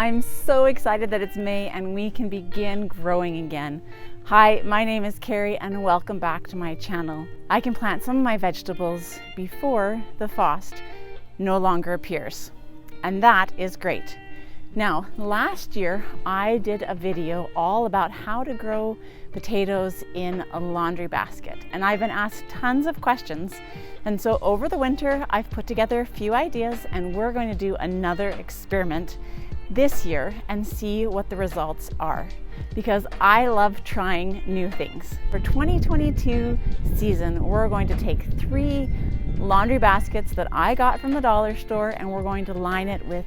I'm so excited that it's May and we can begin growing again. Hi, my name is Carrie and welcome back to my channel. I can plant some of my vegetables before the frost no longer appears, and that is great. Now, last year I did a video all about how to grow potatoes in a laundry basket, and I've been asked tons of questions, and so over the winter I've put together a few ideas and we're going to do another experiment this year and see what the results are, because I love trying new things. For 2022 season, we're going to take 3 laundry baskets that I got from the dollar store and we're going to line it with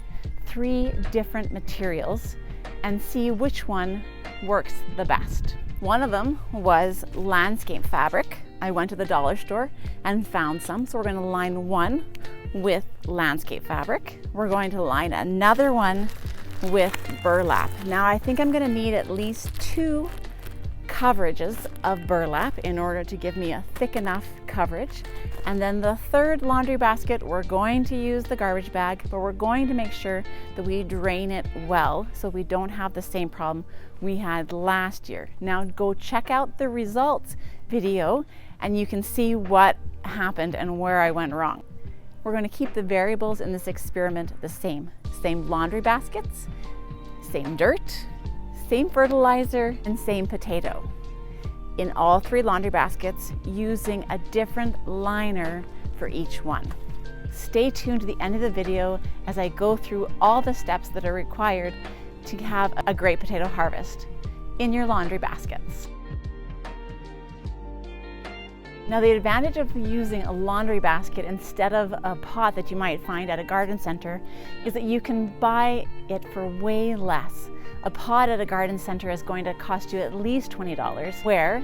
3 different materials and see which one works the best. One of them was landscape fabric. I went to the dollar store and found some, so we're going to line one with landscape fabric. We're going to line another one with burlap. Now I think I'm going to need at least 2 coverages of burlap in order to give me a thick enough coverage. And then the third laundry basket, we're going to use the garbage bag, but we're going to make sure that we drain it well so we don't have the same problem we had last year. Now go check out the results video and you can see what happened and where I went wrong. We're going to keep the variables in this experiment the same. Same laundry baskets, same dirt, same fertilizer, and same potato. In all 3 laundry baskets, using a different liner for each one. Stay tuned to the end of the video as I go through all the steps that are required to have a great potato harvest in your laundry baskets. Now, the advantage of using a laundry basket instead of a pot that you might find at a garden center is that you can buy it for way less. A pot at a garden center is going to cost you at least $20, whereas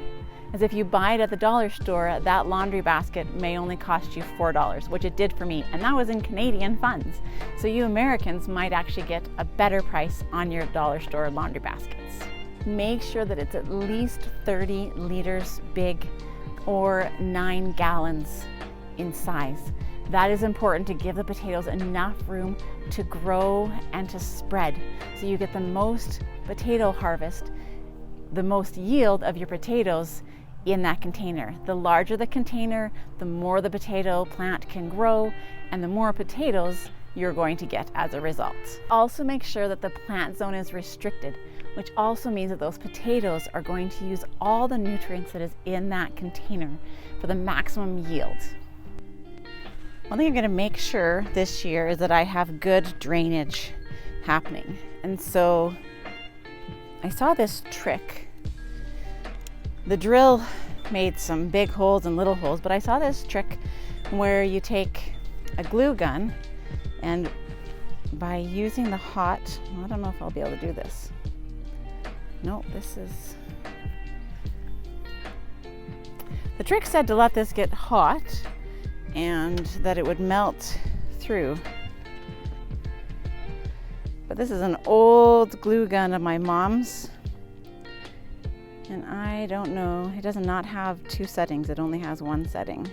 if you buy it at the dollar store, that laundry basket may only cost you $4, which it did for me, and that was in Canadian funds. So you Americans might actually get a better price on your dollar store laundry baskets. Make sure that it's at least 30 liters big or 9 gallons in size. That is important to give the potatoes enough room to grow and to spread so you get the most potato harvest, the most yield of your potatoes in that container. The larger the container, the more the potato plant can grow and the more potatoes you're going to get as a result. Also make sure that the plant zone is restricted, which also means that those potatoes are going to use all the nutrients that is in that container for the maximum yield. One thing I'm going to make sure this year is that I have good drainage happening. And so I saw this trick. The drill made some big holes and little holes, but I saw this trick where you take a glue gun and by using the hot, I don't know if I'll be able to do this. No, this is... The trick said to let this get hot and that it would melt through. But this is an old glue gun of my mom's. And I don't know, it does not have 2 settings, it only has 1 setting.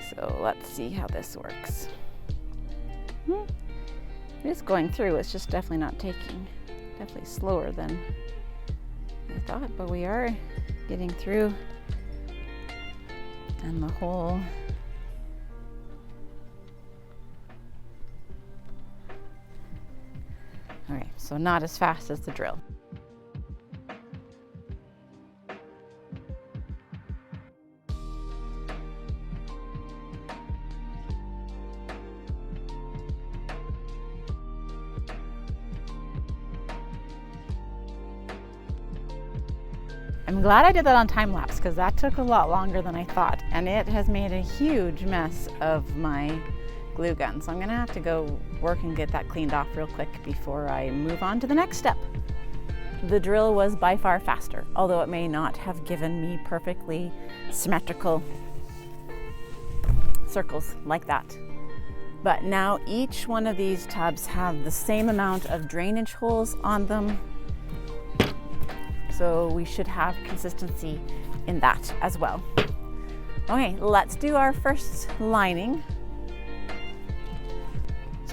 So let's see how this works. It is going through, it's just definitely not taking. Definitely slower than I thought, but we are getting through. And the hole. All right, so not as fast as the drill. I'm glad I did that on time lapse because that took a lot longer than I thought, and it has made a huge mess of my glue gun. So I'm gonna have to go work and get that cleaned off real quick before I move on to the next step. The drill was by far faster, although it may not have given me perfectly symmetrical circles like that. But now each one of these tubs have the same amount of drainage holes on them. So we should have consistency in that as well. Okay, let's do our first lining.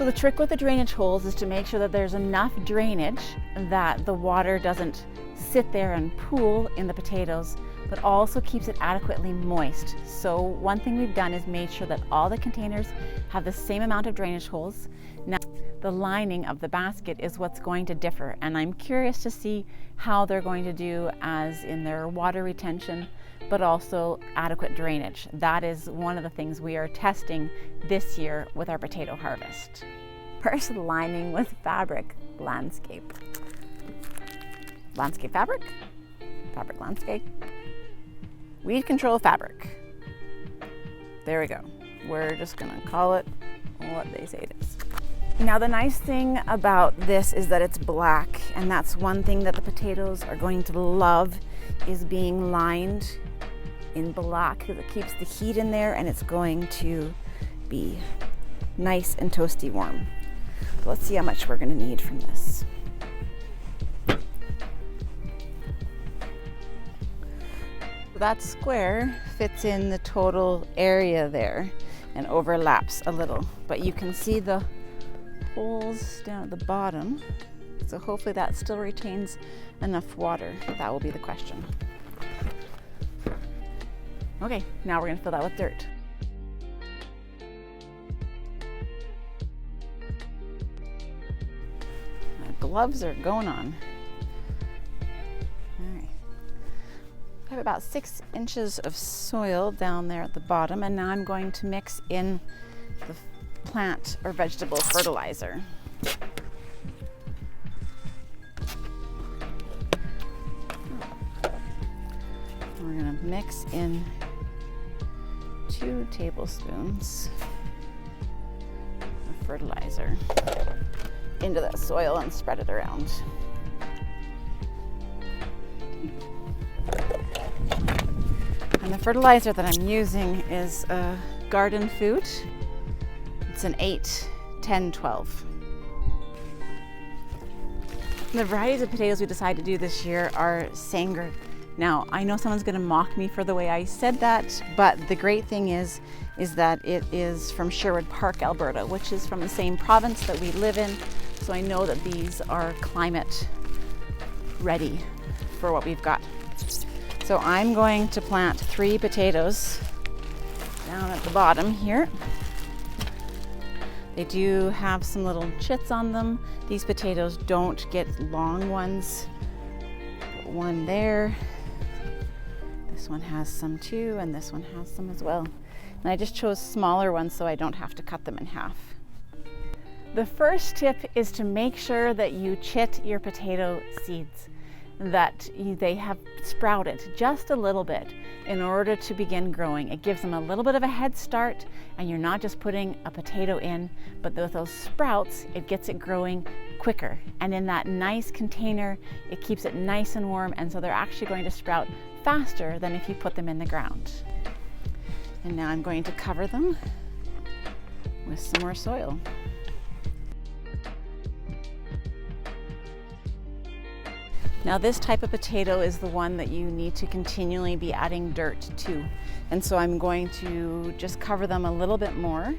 So So the trick with the drainage holes is to make sure that there's enough drainage that the water doesn't sit there and pool in the potatoes, but also keeps it adequately moist. So one thing we've done is made sure that all the containers have the same amount of drainage holes. Now, the lining of the basket is what's going to differ, and I'm curious to see how they're going to do as in their water retention, but also adequate drainage. That is one of the things we are testing this year with our potato harvest. First, lining with fabric landscape. Landscape fabric, fabric landscape, weed control fabric. There we go. We're just gonna call it what they say it is. Now the nice thing about this is that it's black, and that's one thing that the potatoes are going to love, is being lined in black, because it keeps the heat in there and it's going to be nice and toasty warm. So let's see how much we're going to need from this. That square fits in the total area there and overlaps a little, but you can see the holes down at the bottom, so hopefully that still retains enough water. That will be the question. Okay, now we're going to fill that with dirt. My gloves are going on. All right. I have about 6 inches of soil down there at the bottom, and now I'm going to mix in the plant or vegetable fertilizer. We're going to mix in 2 tablespoons of fertilizer into that soil and spread it around. And the fertilizer that I'm using is garden food. It's an 8, 10, 12. The varieties of potatoes we decided to do this year are Sangre. Now, I know someone's going to mock me for the way I said that, but the great thing is that it is from Sherwood Park, Alberta, which is from the same province that we live in. So I know that these are climate ready for what we've got. So I'm going to plant 3 potatoes down at the bottom here. They do have some little chits on them. These potatoes don't get long ones. Put 1 there. This one has some too, and this one has some as well. And I just chose smaller ones so I don't have to cut them in half. The first tip is to make sure that you chit your potato seeds, that they have sprouted just a little bit in order to begin growing. It gives them a little bit of a head start, and you're not just putting a potato in, but with those sprouts, it gets it growing quicker. And in that nice container, it keeps it nice and warm, and so they're actually going to sprout faster than if you put them in the ground. And now I'm going to cover them with some more soil. Now this type of potato is the one that you need to continually be adding dirt to. And so I'm going to just cover them a little bit more,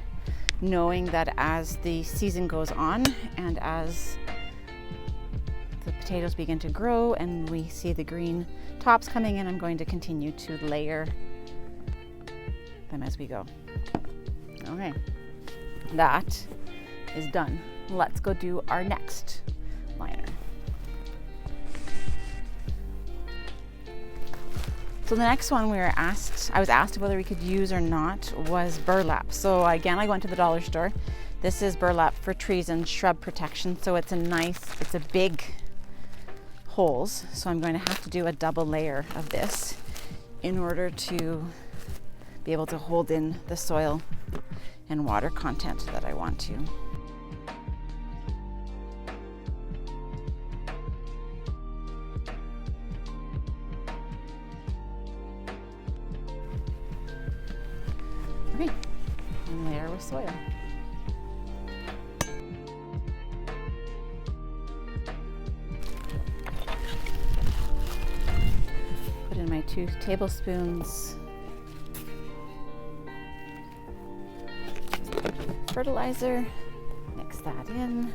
knowing that as the season goes on and as the potatoes begin to grow and we see the green tops coming in, I'm going to continue to layer them as we go. Okay, that is done. Let's go do our next liner. So the next one I was asked whether we could use or not was burlap. So again, I went to the dollar store. This is burlap for trees and shrub protection. So it's a big holes. So I'm going to have to do a double layer of this in order to be able to hold in the soil and water content that I want to. Okay, and layer with soil. Put in my 2 tablespoons fertilizer, mix that in.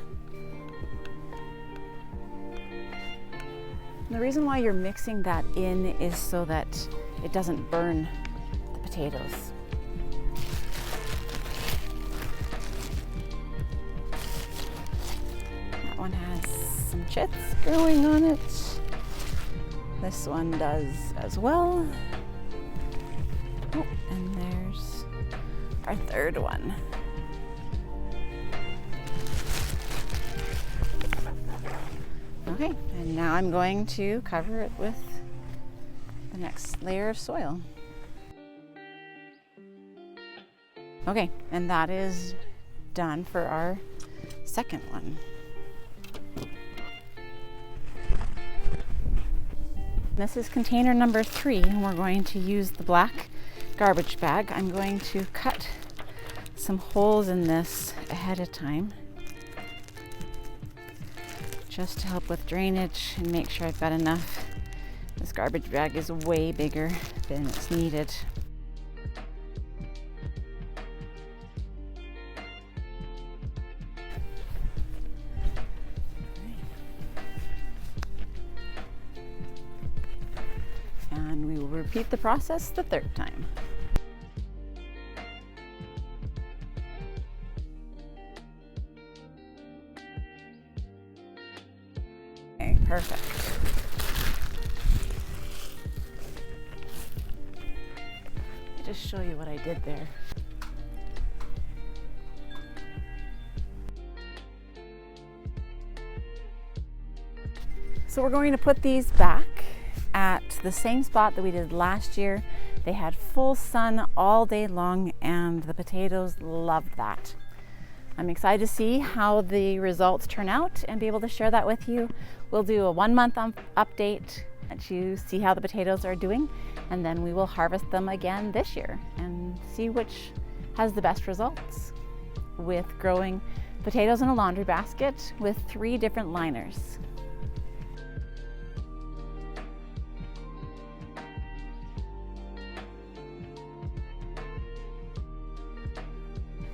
The reason why you're mixing that in is so that it doesn't burn the potatoes. That one has some chits growing on it. This one does as well. Oh, and there's our third one. Okay, and now I'm going to cover it with the next layer of soil. Okay, and that is done for our second one. This is container number 3, and we're going to use the black garbage bag. I'm going to cut some holes in this ahead of time, just to help with drainage and make sure I've got enough. This garbage bag is way bigger than it's needed. And we will repeat the process the third time. Okay, perfect. Let me just show you what I did there. So we're going to put these back at the same spot that we did last year. They had full sun all day long and the potatoes loved that. I'm excited to see how the results turn out and be able to share that with you. We'll do a 1-month update to see how the potatoes are doing, and then we will harvest them again this year and see which has the best results with growing potatoes in a laundry basket with 3 different liners.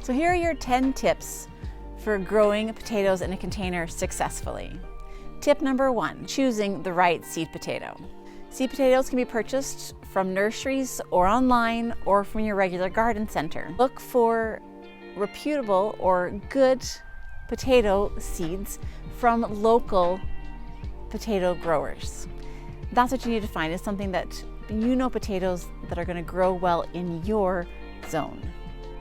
So here are your 10 tips for growing potatoes in a container successfully. Tip number 1, choosing the right seed potato. Seed potatoes can be purchased from nurseries or online or from your regular garden center. Look for reputable or good potato seeds from local potato growers. That's what you need to find, is something that you know potatoes that are going to grow well in your zone.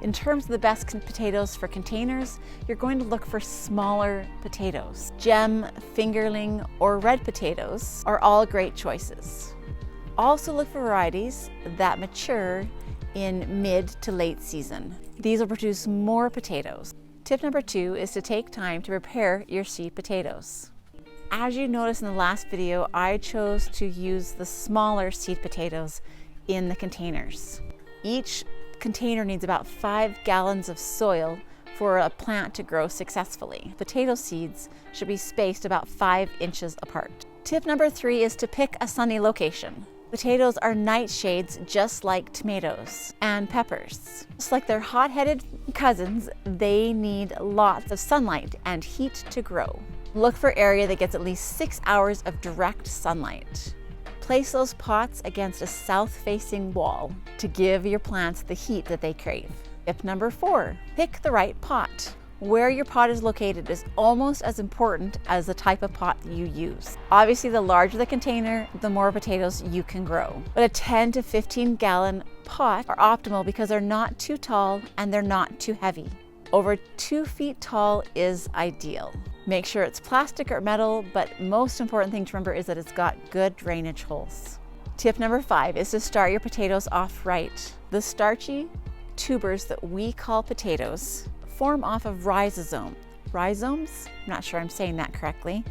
In terms of the best potatoes for containers, you're going to look for smaller potatoes. Gem, fingerling, or red potatoes are all great choices. Also look for varieties that mature in mid to late season. These will produce more potatoes. Tip number 2 is to take time to prepare your seed potatoes. As you noticed in the last video, I chose to use the smaller seed potatoes in the containers. Each container needs about 5 gallons of soil for a plant to grow successfully. Potato seeds should be spaced about 5 inches apart. Tip number 3 is to pick a sunny location. Potatoes are nightshades just like tomatoes and peppers. Just like their hot-headed cousins, they need lots of sunlight and heat to grow. Look for area that gets at least 6 hours of direct sunlight. Place those pots against a south-facing wall to give your plants the heat that they crave. Tip number 4, pick the right pot. Where your pot is located is almost as important as the type of pot you use. Obviously, the larger the container, the more potatoes you can grow. But a 10 to 15 gallon pot are optimal because they're not too tall and they're not too heavy. Over 2 feet tall is ideal. Make sure it's plastic or metal, but most important thing to remember is that it's got good drainage holes. Tip number 5 is to start your potatoes off right. The starchy tubers that we call potatoes form off of rhizomes. Rhizomes? I'm not sure I'm saying that correctly.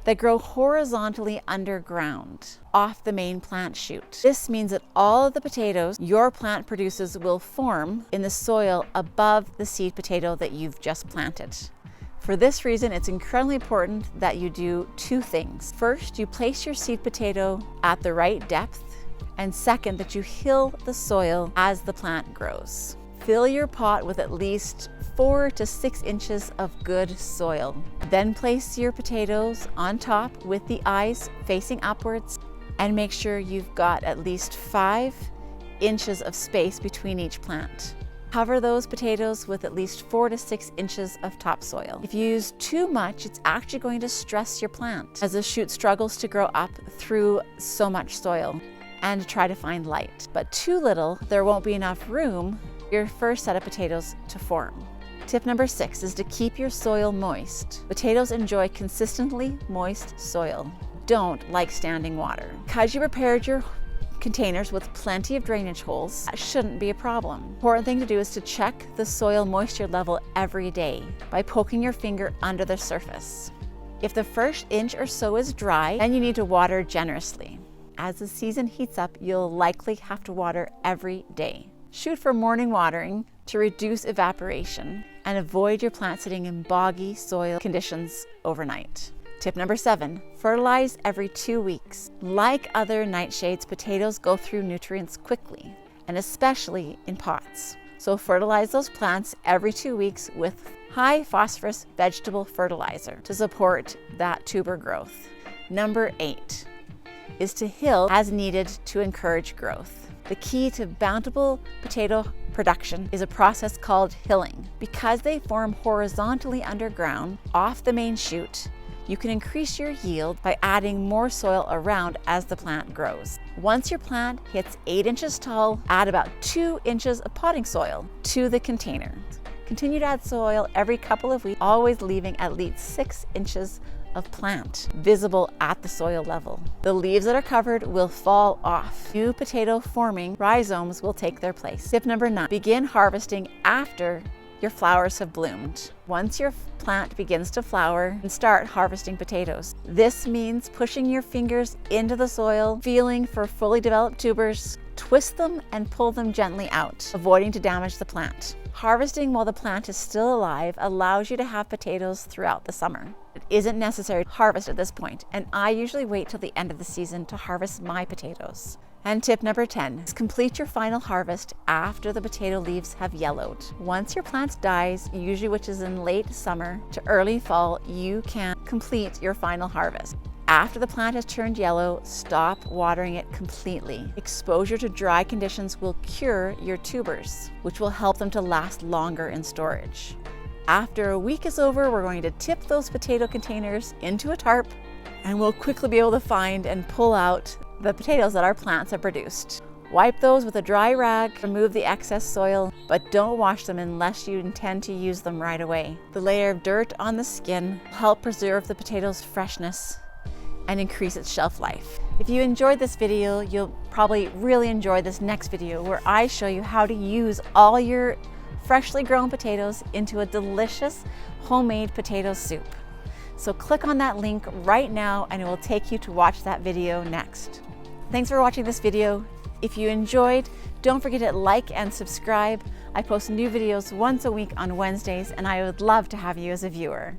That grow horizontally underground off the main plant shoot. This means that all of the potatoes your plant produces will form in the soil above the seed potato that you've just planted. For this reason, it's incredibly important that you do 2 things. First, you place your seed potato at the right depth, and second, that you hill the soil as the plant grows. Fill your pot with at least 4 to 6 inches of good soil. Then place your potatoes on top with the eyes facing upwards, and make sure you've got at least 5 inches of space between each plant. Cover those potatoes with at least 4 to 6 inches of topsoil. If you use too much, it's actually going to stress your plant as the shoot struggles to grow up through so much soil and try to find light. But too little, there won't be enough room for your first set of potatoes to form. Tip number 6 is to keep your soil moist. Potatoes enjoy consistently moist soil. Don't like standing water. Because you prepared your containers with plenty of drainage holes, that shouldn't be a problem. Important thing to do is to check the soil moisture level every day by poking your finger under the surface. If the first inch or so is dry, then you need to water generously. As the season heats up, you'll likely have to water every day. Shoot for morning watering to reduce evaporation and avoid your plant sitting in boggy soil conditions overnight. Tip number 7, fertilize every 2 weeks. Like other nightshades, potatoes go through nutrients quickly, and especially in pots. So fertilize those plants every 2 weeks with high phosphorus vegetable fertilizer to support that tuber growth. Number 8 is to hill as needed to encourage growth. The key to bountiful potato production is a process called hilling. Because they form horizontally underground off the main shoot, you can increase your yield by adding more soil around as the plant grows. Once your plant hits 8 inches tall, add about 2 inches of potting soil to the container. Continue to add soil every couple of weeks, always leaving at least 6 inches of plant visible at the soil level. The leaves that are covered will fall off. New potato forming rhizomes will take their place. Tip number 9, begin harvesting after your flowers have bloomed. Once your plant begins to flower, and start harvesting potatoes. This means pushing your fingers into the soil, feeling for fully developed tubers, twist them and pull them gently out, avoiding to damage the plant. Harvesting while the plant is still alive allows you to have potatoes throughout the summer. It isn't necessary to harvest at this point, and I usually wait till the end of the season to harvest my potatoes. And tip number 10 is complete your final harvest after the potato leaves have yellowed. Once your plant dies, usually which is in late summer to early fall, you can complete your final harvest. After the plant has turned yellow, stop watering it completely. Exposure to dry conditions will cure your tubers, which will help them to last longer in storage. After a week is over, we're going to tip those potato containers into a tarp, and we'll quickly be able to find and pull out the potatoes that our plants have produced. Wipe those with a dry rag, remove the excess soil, but don't wash them unless you intend to use them right away. The layer of dirt on the skin will help preserve the potato's freshness and increase its shelf life. If you enjoyed this video, you'll probably really enjoy this next video where I show you how to use all your freshly grown potatoes into a delicious homemade potato soup. So click on that link right now and it will take you to watch that video next. Thanks for watching this video. If you enjoyed, don't forget to like and subscribe. I post new videos once a week on Wednesdays, and I would love to have you as a viewer.